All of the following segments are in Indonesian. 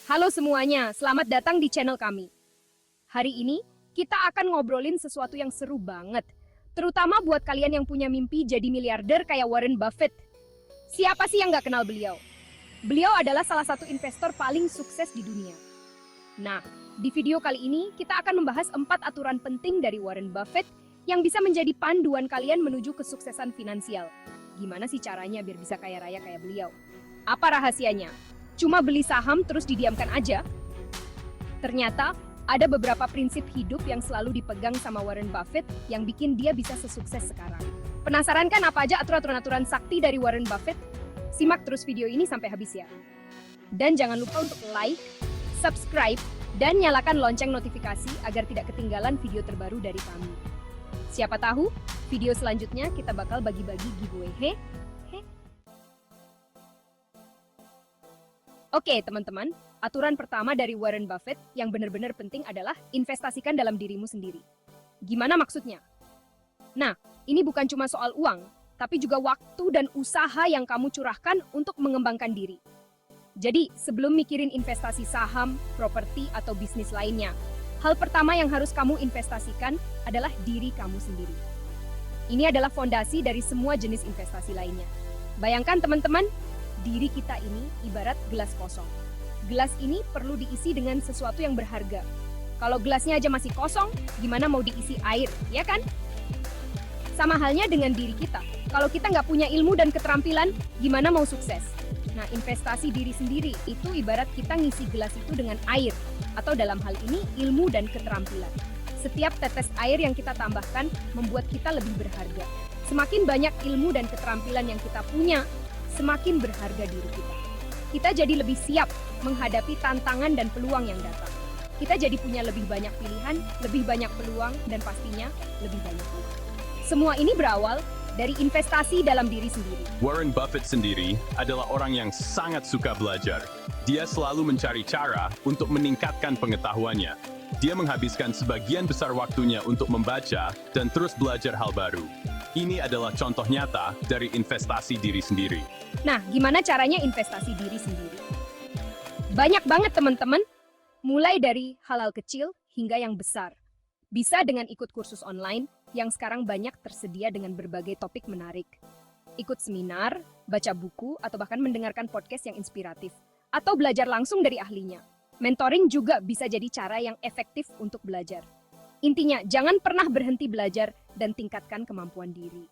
Halo semuanya, selamat datang di channel kami. Hari ini, kita akan ngobrolin sesuatu yang seru banget. Terutama buat kalian yang punya mimpi jadi miliarder kayak Warren Buffett. Siapa sih yang nggak kenal beliau? Beliau adalah salah satu investor paling sukses di dunia. Nah, di video kali ini, kita akan membahas 4 aturan penting dari Warren Buffett yang bisa menjadi panduan kalian menuju kesuksesan finansial. Gimana sih caranya biar bisa kaya raya kayak beliau? Apa rahasianya? Cuma beli saham terus didiamkan aja? Ternyata, ada beberapa prinsip hidup yang selalu dipegang sama Warren Buffett yang bikin dia bisa sesukses sekarang. Penasaran kan apa aja aturan-aturan sakti dari Warren Buffett? Simak terus video ini sampai habis ya. Dan jangan lupa untuk like, subscribe, dan nyalakan lonceng notifikasi agar tidak ketinggalan video terbaru dari kami. Siapa tahu, video selanjutnya kita bakal bagi-bagi giveaway. He? Oke, teman-teman. Aturan pertama dari Warren Buffett yang benar-benar penting adalah investasikan dalam dirimu sendiri. Gimana maksudnya? Nah, ini bukan cuma soal uang, tapi juga waktu dan usaha yang kamu curahkan untuk mengembangkan diri. Jadi, sebelum mikirin investasi saham, properti, atau bisnis lainnya, hal pertama yang harus kamu investasikan adalah diri kamu sendiri. Ini adalah fondasi dari semua jenis investasi lainnya. Bayangkan teman-teman, diri kita ini ibarat gelas kosong. Gelas ini perlu diisi dengan sesuatu yang berharga. Kalau gelasnya aja masih kosong, gimana mau diisi air, ya kan? Sama halnya dengan diri kita. Kalau kita nggak punya ilmu dan keterampilan, gimana mau sukses? Nah, investasi diri sendiri itu ibarat kita ngisi gelas itu dengan air, atau dalam hal ini ilmu dan keterampilan. Setiap tetes air yang kita tambahkan membuat kita lebih berharga. Semakin banyak ilmu dan keterampilan yang kita punya, semakin berharga diri kita. Kita jadi lebih siap menghadapi tantangan dan peluang yang datang. Kita jadi punya lebih banyak pilihan, lebih banyak peluang, dan pastinya lebih banyak uang. Semua ini berawal dari investasi dalam diri sendiri. Warren Buffett sendiri adalah orang yang sangat suka belajar. Dia selalu mencari cara untuk meningkatkan pengetahuannya. Dia menghabiskan sebagian besar waktunya untuk membaca dan terus belajar hal baru. Ini adalah contoh nyata dari investasi diri sendiri. Nah, gimana caranya investasi diri sendiri? Banyak banget teman-teman, mulai dari hal-hal kecil hingga yang besar. Bisa dengan ikut kursus online yang sekarang banyak tersedia dengan berbagai topik menarik. Ikut seminar, baca buku, atau bahkan mendengarkan podcast yang inspiratif. Atau belajar langsung dari ahlinya. Mentoring juga bisa jadi cara yang efektif untuk belajar. Intinya, jangan pernah berhenti belajar dan tingkatkan kemampuan diri.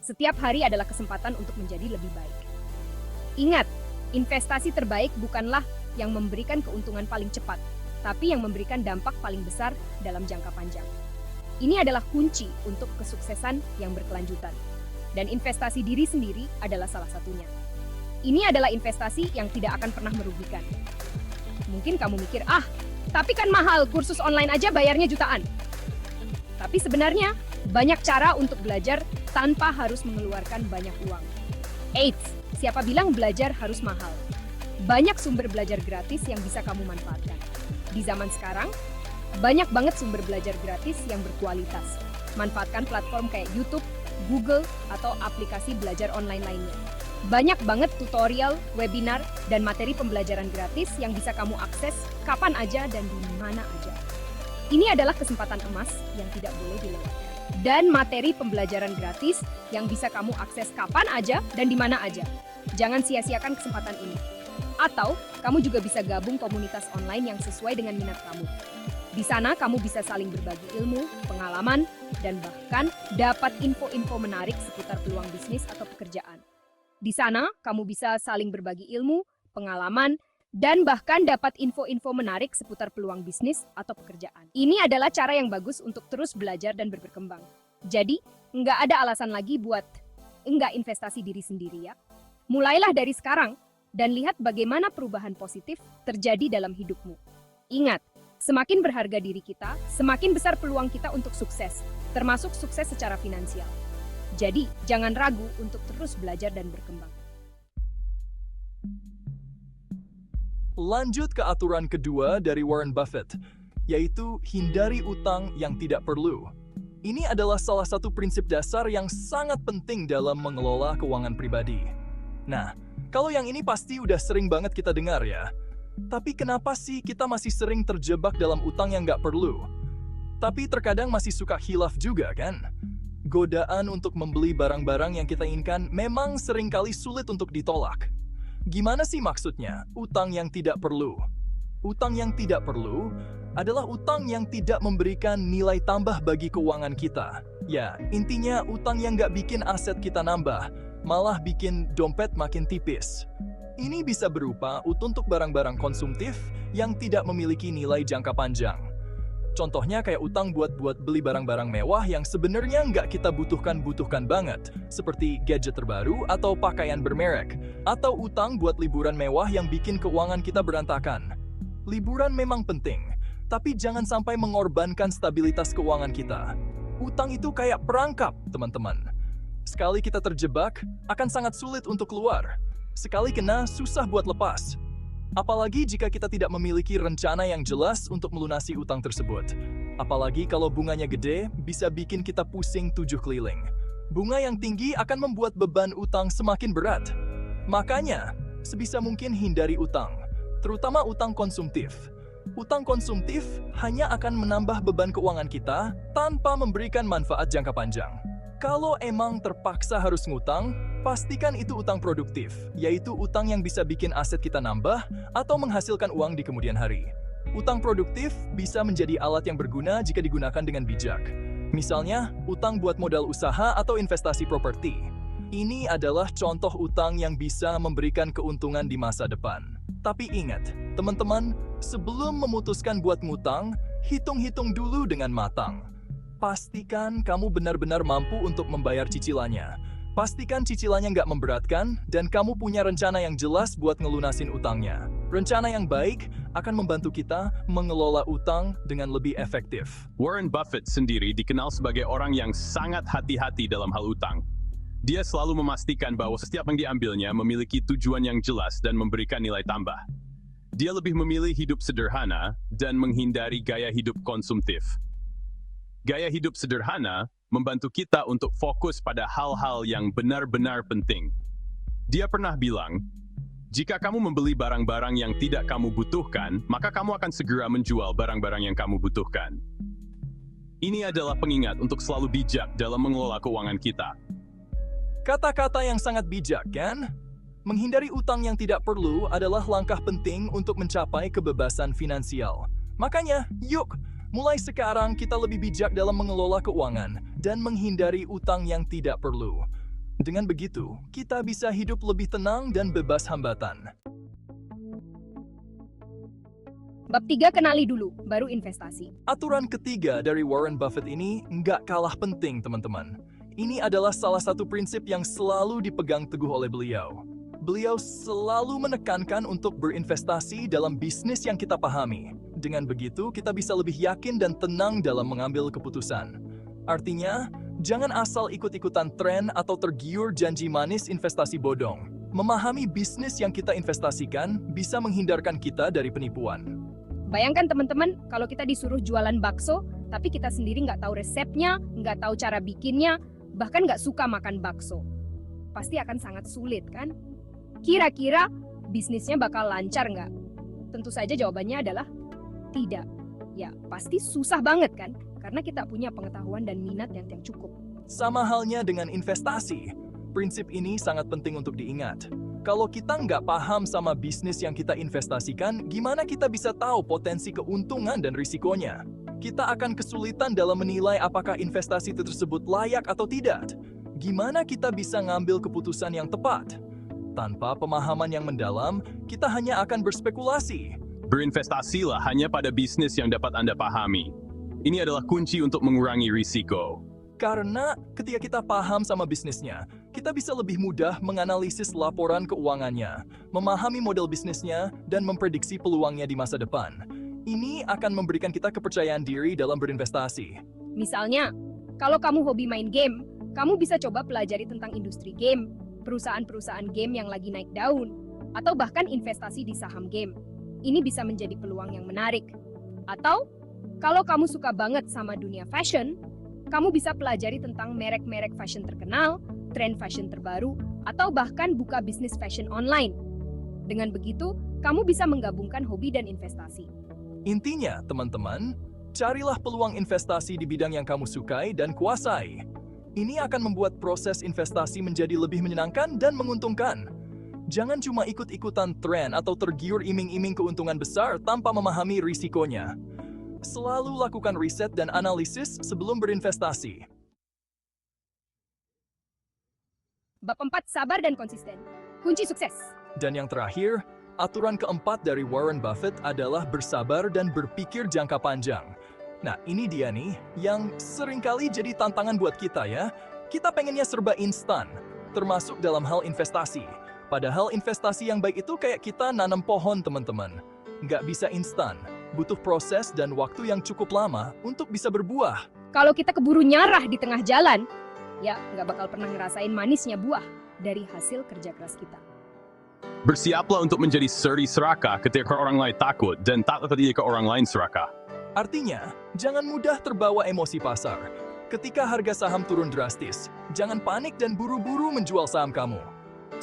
Setiap hari adalah kesempatan untuk menjadi lebih baik. Ingat, investasi terbaik bukanlah yang memberikan keuntungan paling cepat, tapi yang memberikan dampak paling besar dalam jangka panjang. Ini adalah kunci untuk kesuksesan yang berkelanjutan. Dan investasi diri sendiri adalah salah satunya. Ini adalah investasi yang tidak akan pernah merugikan. Mungkin kamu mikir, tapi kan mahal, kursus online aja bayarnya jutaan. Tapi sebenarnya, banyak cara untuk belajar tanpa harus mengeluarkan banyak uang. Eits, siapa bilang belajar harus mahal? Banyak sumber belajar gratis yang bisa kamu manfaatkan. Di zaman sekarang, banyak banget sumber belajar gratis yang berkualitas. Manfaatkan platform kayak YouTube, Google, atau aplikasi belajar online lainnya. Banyak banget tutorial, webinar, dan materi pembelajaran gratis yang bisa kamu akses kapan aja dan di mana aja. Ini adalah kesempatan emas yang tidak boleh dilewatkan. Dan materi pembelajaran gratis yang bisa kamu akses kapan aja dan di mana aja. Jangan sia-siakan kesempatan ini. Atau, kamu juga bisa gabung komunitas online yang sesuai dengan minat kamu. Di sana, kamu bisa saling berbagi ilmu, pengalaman, dan bahkan dapat info-info menarik seputar peluang bisnis atau pekerjaan. Di sana, kamu bisa saling berbagi ilmu, pengalaman, dan bahkan dapat info-info menarik seputar peluang bisnis atau pekerjaan. Ini adalah cara yang bagus untuk terus belajar dan berkembang. Jadi, nggak ada alasan lagi buat nggak investasi diri sendiri ya. Mulailah dari sekarang, dan lihat bagaimana perubahan positif terjadi dalam hidupmu. Ingat, semakin berharga diri kita, semakin besar peluang kita untuk sukses, termasuk sukses secara finansial. Jadi, jangan ragu untuk terus belajar dan berkembang. Lanjut ke aturan kedua dari Warren Buffett, yaitu hindari utang yang tidak perlu. Ini adalah salah satu prinsip dasar yang sangat penting dalam mengelola keuangan pribadi. Nah, kalau yang ini pasti udah sering banget kita dengar ya. Tapi kenapa sih kita masih sering terjebak dalam utang yang nggak perlu? Tapi terkadang masih suka khilaf juga kan? Godaan untuk membeli barang-barang yang kita inginkan memang seringkali sulit untuk ditolak. Gimana sih maksudnya utang yang tidak perlu? Utang yang tidak perlu adalah utang yang tidak memberikan nilai tambah bagi keuangan kita. Ya, intinya utang yang nggak bikin aset kita nambah, malah bikin dompet makin tipis. Ini bisa berupa untuk barang-barang konsumtif yang tidak memiliki nilai jangka panjang. Contohnya kayak utang buat beli barang-barang mewah yang sebenarnya nggak kita butuhkan banget, seperti gadget terbaru atau pakaian bermerek, atau utang buat liburan mewah yang bikin keuangan kita berantakan. Liburan memang penting, tapi jangan sampai mengorbankan stabilitas keuangan kita. Utang itu kayak perangkap, teman-teman. Sekali kita terjebak, akan sangat sulit untuk keluar. Sekali kena, susah buat lepas. Apalagi jika kita tidak memiliki rencana yang jelas untuk melunasi utang tersebut. Apalagi kalau bunganya gede, bisa bikin kita pusing 7 keliling. Bunga yang tinggi akan membuat beban utang semakin berat. Makanya, sebisa mungkin hindari utang, terutama utang konsumtif. Utang konsumtif hanya akan menambah beban keuangan kita tanpa memberikan manfaat jangka panjang. Kalau emang terpaksa harus ngutang, pastikan itu utang produktif, yaitu utang yang bisa bikin aset kita nambah atau menghasilkan uang di kemudian hari. Utang produktif bisa menjadi alat yang berguna jika digunakan dengan bijak. Misalnya, utang buat modal usaha atau investasi properti. Ini adalah contoh utang yang bisa memberikan keuntungan di masa depan. Tapi ingat, teman-teman, sebelum memutuskan buat ngutang, hitung-hitung dulu dengan matang. Pastikan kamu benar-benar mampu untuk membayar cicilannya. Pastikan cicilannya nggak memberatkan dan kamu punya rencana yang jelas buat ngelunasin utangnya. Rencana yang baik akan membantu kita mengelola utang dengan lebih efektif. Warren Buffett sendiri dikenal sebagai orang yang sangat hati-hati dalam hal utang. Dia selalu memastikan bahwa setiap yang diambilnya memiliki tujuan yang jelas dan memberikan nilai tambah. Dia lebih memilih hidup sederhana dan menghindari gaya hidup konsumtif. Gaya hidup sederhana membantu kita untuk fokus pada hal-hal yang benar-benar penting. Dia pernah bilang, jika kamu membeli barang-barang yang tidak kamu butuhkan, maka kamu akan segera menjual barang-barang yang kamu butuhkan. Ini adalah pengingat untuk selalu bijak dalam mengelola keuangan kita. Kata-kata yang sangat bijak, kan? Menghindari utang yang tidak perlu adalah langkah penting untuk mencapai kebebasan finansial. Makanya, yuk! Mulai sekarang kita lebih bijak dalam mengelola keuangan dan menghindari utang yang tidak perlu. Dengan begitu, kita bisa hidup lebih tenang dan bebas hambatan. Bab 3, kenali dulu, baru investasi. Aturan ketiga dari Warren Buffett ini nggak kalah penting, teman-teman. Ini adalah salah satu prinsip yang selalu dipegang teguh oleh beliau. Beliau selalu menekankan untuk berinvestasi dalam bisnis yang kita pahami. Dengan begitu, kita bisa lebih yakin dan tenang dalam mengambil keputusan. Artinya, jangan asal ikut-ikutan tren atau tergiur janji manis investasi bodong. Memahami bisnis yang kita investasikan bisa menghindarkan kita dari penipuan. Bayangkan teman-teman, kalau kita disuruh jualan bakso, tapi kita sendiri nggak tahu resepnya, nggak tahu cara bikinnya, bahkan nggak suka makan bakso. Pasti akan sangat sulit, kan? Kira-kira bisnisnya bakal lancar nggak? Tentu saja jawabannya adalah tidak. Ya, pasti susah banget kan? Karena kita punya pengetahuan dan minat yang cukup. Sama halnya dengan investasi. Prinsip ini sangat penting untuk diingat. Kalau kita nggak paham sama bisnis yang kita investasikan, gimana kita bisa tahu potensi keuntungan dan risikonya? Kita akan kesulitan dalam menilai apakah investasi tersebut layak atau tidak. Gimana kita bisa ngambil keputusan yang tepat? Tanpa pemahaman yang mendalam, kita hanya akan berspekulasi. Berinvestasilah hanya pada bisnis yang dapat Anda pahami. Ini adalah kunci untuk mengurangi risiko. Karena ketika kita paham sama bisnisnya, kita bisa lebih mudah menganalisis laporan keuangannya, memahami model bisnisnya, dan memprediksi peluangnya di masa depan. Ini akan memberikan kita kepercayaan diri dalam berinvestasi. Misalnya, kalau kamu hobi main game, kamu bisa coba pelajari tentang industri game, perusahaan-perusahaan game yang lagi naik daun, atau bahkan investasi di saham game. Ini bisa menjadi peluang yang menarik. Atau, kalau kamu suka banget sama dunia fashion, kamu bisa pelajari tentang merek-merek fashion terkenal, tren fashion terbaru, atau bahkan buka bisnis fashion online. Dengan begitu, kamu bisa menggabungkan hobi dan investasi. Intinya, teman-teman, carilah peluang investasi di bidang yang kamu sukai dan kuasai. Ini akan membuat proses investasi menjadi lebih menyenangkan dan menguntungkan. Jangan cuma ikut-ikutan tren atau tergiur iming-iming keuntungan besar tanpa memahami risikonya. Selalu lakukan riset dan analisis sebelum berinvestasi. Bab 4, sabar dan konsisten. Kunci sukses. Dan yang terakhir, aturan keempat dari Warren Buffett adalah bersabar dan berpikir jangka panjang. Nah, ini dia nih yang seringkali jadi tantangan buat kita ya. Kita pengennya serba instan, termasuk dalam hal investasi. Padahal investasi yang baik itu kayak kita nanam pohon, teman-teman. Nggak bisa instan, butuh proses dan waktu yang cukup lama untuk bisa berbuah. Kalau kita keburu nyarah di tengah jalan, ya nggak bakal pernah ngerasain manisnya buah dari hasil kerja keras kita. Bersiaplah untuk menjadi seri serakah ketika orang lain takut dan tak ketika orang lain serakah. Artinya, jangan mudah terbawa emosi pasar. Ketika harga saham turun drastis, jangan panik dan buru-buru menjual saham kamu.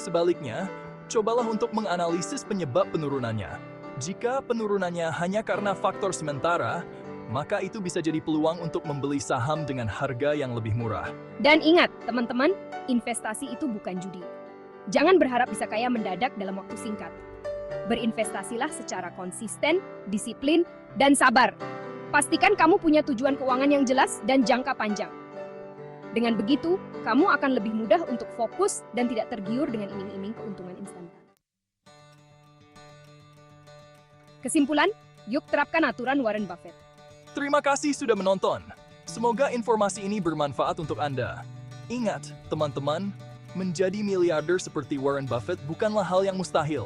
Sebaliknya, cobalah untuk menganalisis penyebab penurunannya. Jika penurunannya hanya karena faktor sementara, maka itu bisa jadi peluang untuk membeli saham dengan harga yang lebih murah. Dan ingat, teman-teman, investasi itu bukan judi. Jangan berharap bisa kaya mendadak dalam waktu singkat. Berinvestasilah secara konsisten, disiplin, dan sabar. Pastikan kamu punya tujuan keuangan yang jelas dan jangka panjang. Dengan begitu, kamu akan lebih mudah untuk fokus dan tidak tergiur dengan iming-iming keuntungan instan. Kesimpulan, yuk terapkan aturan Warren Buffett. Terima kasih sudah menonton. Semoga informasi ini bermanfaat untuk Anda. Ingat, teman-teman, menjadi miliarder seperti Warren Buffett bukanlah hal yang mustahil.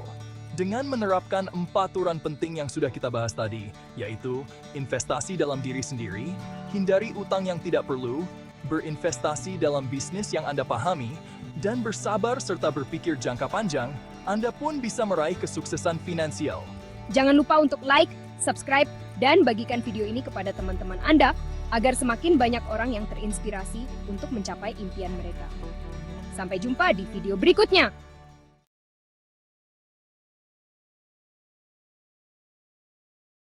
Dengan menerapkan 4 aturan penting yang sudah kita bahas tadi, yaitu investasi dalam diri sendiri, hindari utang yang tidak perlu, berinvestasi dalam bisnis yang Anda pahami, dan bersabar serta berpikir jangka panjang, Anda pun bisa meraih kesuksesan finansial. Jangan lupa untuk like, subscribe, dan bagikan video ini kepada teman-teman Anda agar semakin banyak orang yang terinspirasi untuk mencapai impian mereka. Sampai jumpa di video berikutnya.